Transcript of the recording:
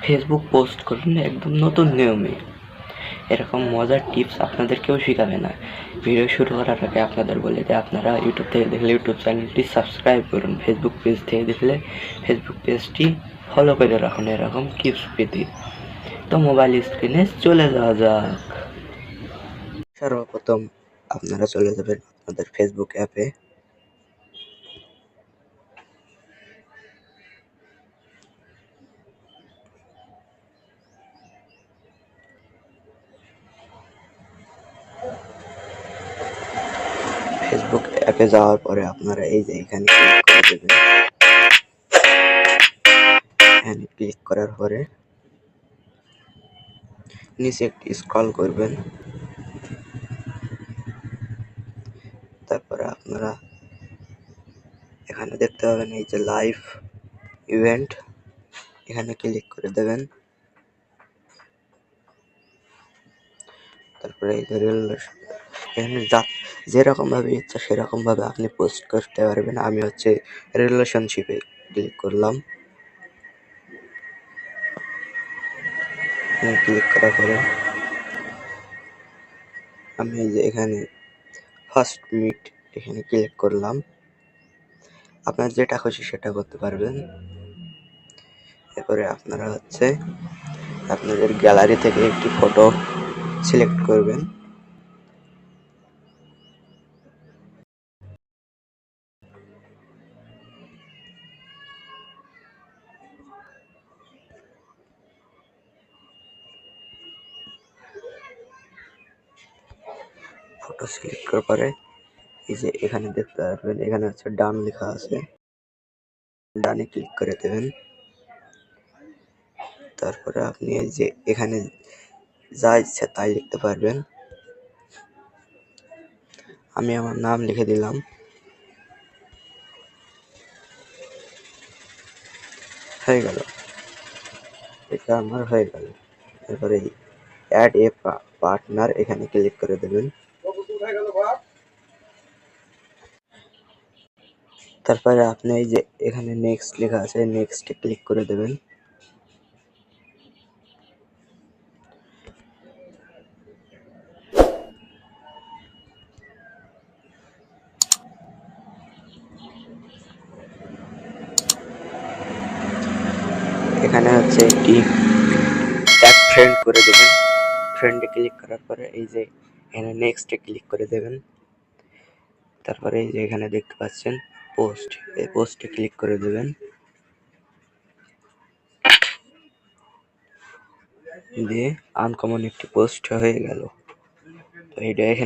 Facebook post করুন একদম নতুন নিয়মে। এরকম মজার টিপস আপনাদের কেউ শেখাবে না। ভিডিও শুরু করার আগে আপনাদের বলে দিই, আপনারা ইউটিউব থেকে দেখলে ইউটিউব চ্যানেলটি সাবস্ক্রাইব করুন, ফেসবুক পেজ থেকে দেখলে ফেসবুক পেজটি ফলো করে রাখুন এরকম টিপস পেতে। তো মোবাইল স্ক্রিনে চলে যাওয়া যাক। সর্বপ্রথম আপনারা চলে যাবেন আপনাদের ফেসবুক অ্যাপে। ফেসবুক অ্যাপে যাওয়ার পরে আপনারা এই যে এখানে ক্লিক করে দেবেন। এখানে ক্লিক করার পরে নিচে একটু স্ক্রল করবেন। তারপরে আপনারা এখানে দেখতে পাবেন এই যে লাইভ ইভেন্ট, এখানে ক্লিক করে দেবেন। তারপরে এই যে এখানে যেরকম ভাবে ইচ্ছা সেরকম ভাবে আপনি পোস্ট করতে পারবেন। আমি হচ্ছে রিলেশনশিপে ক্লিক করলাম। ক্লিক করার পরে আমি এই যে এখানে ফার্স্ট মিট এখানে ক্লিক করলাম। আপনার যেটা খুশি সেটা করতে পারবেন। এরপরে আপনারা হচ্ছে আপনাদের গ্যালারি থেকে একটি ফটো সিলেক্ট করবেন। ফটো সিলেক্ট করার পরে এই যে এখানে দেখতে পারবেন এখানে হচ্ছে ডান লেখা আছে, ডানে ক্লিক করে দেবেন। তারপরে আপনি এই যে এখানে যা ইচ্ছা তাই লিখতে পারবেন। আমি আমার নাম লিখে দিলাম। হয়ে গেল, এটা আমার হয়ে গেল। এরপরে অ্যাড এ পার্টনার এখানে ক্লিক করে দেবেন। তারপরে আপনি এই যে এখানে নেক্সট লেখা আছে, নেক্সটে ক্লিক করে দেবেন। এখানে হচ্ছে একটি অ্যাড ফ্রেন্ড করে দেবেন। ফ্রেন্ডে ক্লিক করার পরে এই যে এখানে নেক্সটে ক্লিক করে দেবেন। তারপরে এই যে এখানে দেখতে পাচ্ছেন পোস্ট, এই পোস্টে ক্লিক করে দেবেন। দিয়ে আনকমন একটি পোস্ট হয়ে গেল। তো এইটা এখানে